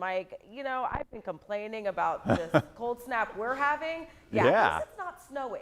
Mike, you know, I've been complaining about this cold snap we're having. Yeah, Yeah. at least it's not snowing.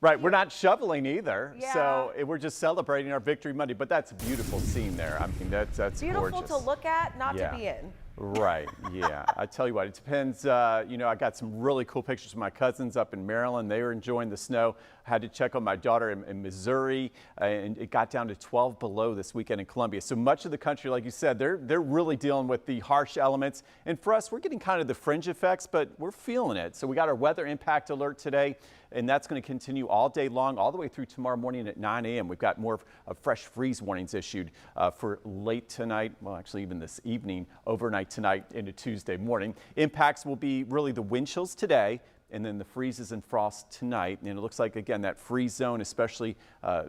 Right, we're not shoveling either, Yeah. so we're just celebrating our Victory Monday. But that's a beautiful scene there. I mean, that's Beautiful gorgeous. to look at, not Yeah. to be in. Right, yeah. I tell you what, it depends. You know, I got some really cool pictures of my cousins up in Maryland. They were enjoying the snow. I had to check on my daughter in Missouri, and it got down to 12 below this weekend in Columbia. So much of the country, like you said, they're really dealing with the harsh elements. And for us, we're getting kind of the fringe effects, but we're feeling it. So we got our weather impact alert today, and that's going to continue all day long, all the way through tomorrow morning at 9 a.m. We've got more fresh freeze warnings issued for late tonight, well, actually even this evening, overnight tonight into Tuesday morning. Impacts will be really the wind chills today, and then the freezes and frost tonight. And it looks like, again, that freeze zone, especially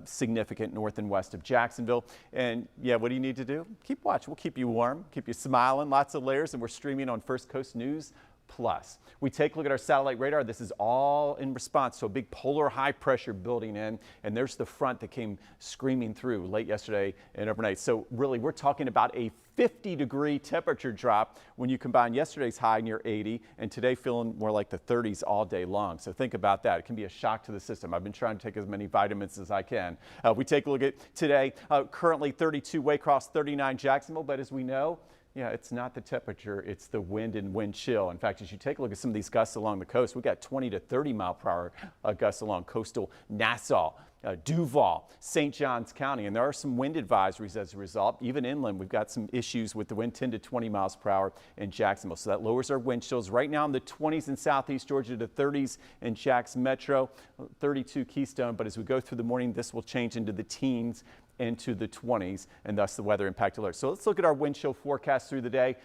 significant north and west of Jacksonville. And yeah, what do you need to do? Keep watching. We'll keep you warm, keep you smiling, lots of layers, and we're streaming on First Coast News Plus. We take a look at our satellite radar. This is all in response to a big polar high pressure building in, and there's the front that came screaming through late yesterday and overnight. So really, we're talking about a 50-degree temperature drop when you combine yesterday's high near 80 and today feeling more like the 30s all day long. So think about that. It can be a shock to the system. I've been trying to take as many vitamins as I can. We take a look at today, currently 32 Waycross, 39 Jacksonville, but as we know, yeah, it's not the temperature, it's the wind and wind chill. In fact, as you take a look at some of these gusts along the coast, we got 20 to 30 mile per hour gusts along coastal Nassau, Duval, St. Johns County, and there are some wind advisories as a result. Even inland, we've got some issues with the wind 10 to 20 miles per hour in Jacksonville. So that lowers our wind chills right now in the 20s in southeast Georgia to 30s in Jack's Metro, 32 Keystone. But as we go through the morning, this will change into the teens, into the 20s, and thus the weather impact alert. So let's look at our wind chill forecast through the day.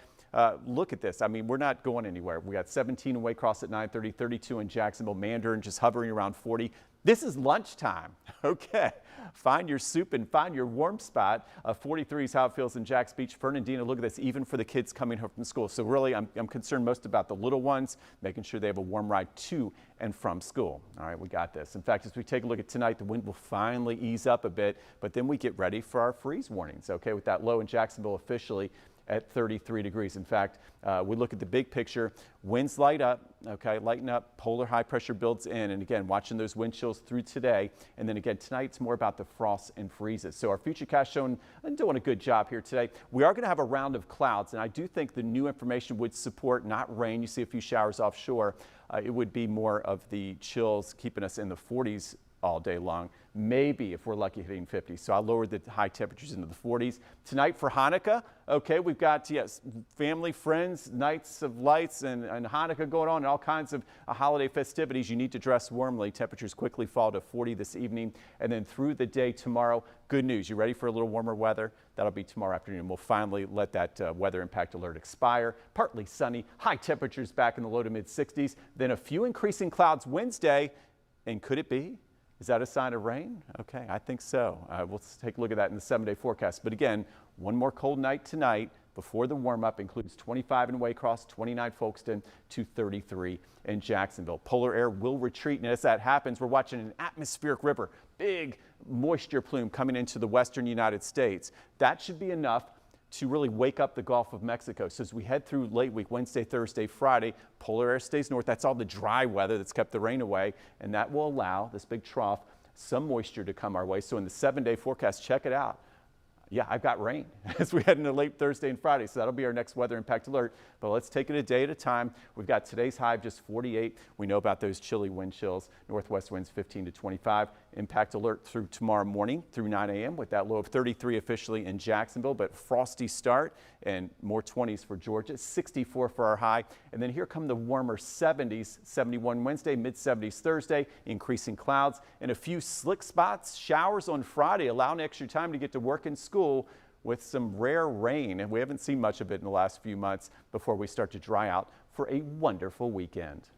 Look at this. I mean, we're not going anywhere. We got 17 in Waycross at 9:30, 32 in Jacksonville, Mandarin just hovering around 40. This is lunchtime. Okay. Find your soup and find your warm spot. 43 is how it feels in Jack's Beach. Fernandina, look at this, even for the kids coming home from school. So really, I'm concerned most about the little ones, making sure they have a warm ride to and from school. All right, we got this. In fact, as we take a look at tonight, the wind will finally ease up a bit, but then we get ready for our freeze warnings, okay, with that low in Jacksonville officially at 33 degrees. In fact, we look at the big picture. Winds light up, okay, lighten up, polar high pressure builds in, and again, watching those wind chills through today. And then again, tonight it's more about the frosts and freezes. So our futurecast showing doing a good job here today. We are going to have a round of clouds, and I do think the new information would support not rain. You see a few showers offshore. It would be more of the chills keeping us in the 40s all day long, maybe if we're lucky hitting 50. So I lowered the high temperatures into the 40s. Tonight for Hanukkah, okay, we've got, yes, family, friends, nights of lights and Hanukkah going on and all kinds of holiday festivities. You need to dress warmly. Temperatures quickly fall to 40 this evening. And then through the day tomorrow, good news. You ready for a little warmer weather? That'll be tomorrow afternoon. We'll finally let that weather impact alert expire. Partly sunny, high temperatures back in the low to mid 60s. Then a few increasing clouds Wednesday. And could it be? Is that a sign of rain? Okay, I think so. We'll take a look at that in the 7-day forecast. But again, one more cold night tonight before the warm-up includes 25 in Waycross, 29 Folkestone to 33 in Jacksonville. Polar air will retreat, and as that happens, we're watching an atmospheric river, big moisture plume coming into the western United States. That should be enough to really wake up the Gulf of Mexico. So as we head through late week, Wednesday, Thursday, Friday, polar air stays north. That's all the dry weather that's kept the rain away, and that will allow this big trough some moisture to come our way. So in the 7-day forecast, check it out. Yeah, I've got rain as we head into late Thursday and Friday, so that'll be our next weather impact alert. But let's take it a day at a time. We've got today's high of just 48. We know about those chilly wind chills. Northwest winds 15 to 25. Impact alert through tomorrow morning through 9 a.m. with that low of 33 officially in Jacksonville, but frosty start and more 20s for Georgia, 64 for our high. And then here come the warmer 70s, 71 Wednesday, mid 70s Thursday, increasing clouds and a few slick spots, showers on Friday, allowing extra time to get to work and school with some rare rain. And we haven't seen much of it in the last few months before we start to dry out for a wonderful weekend.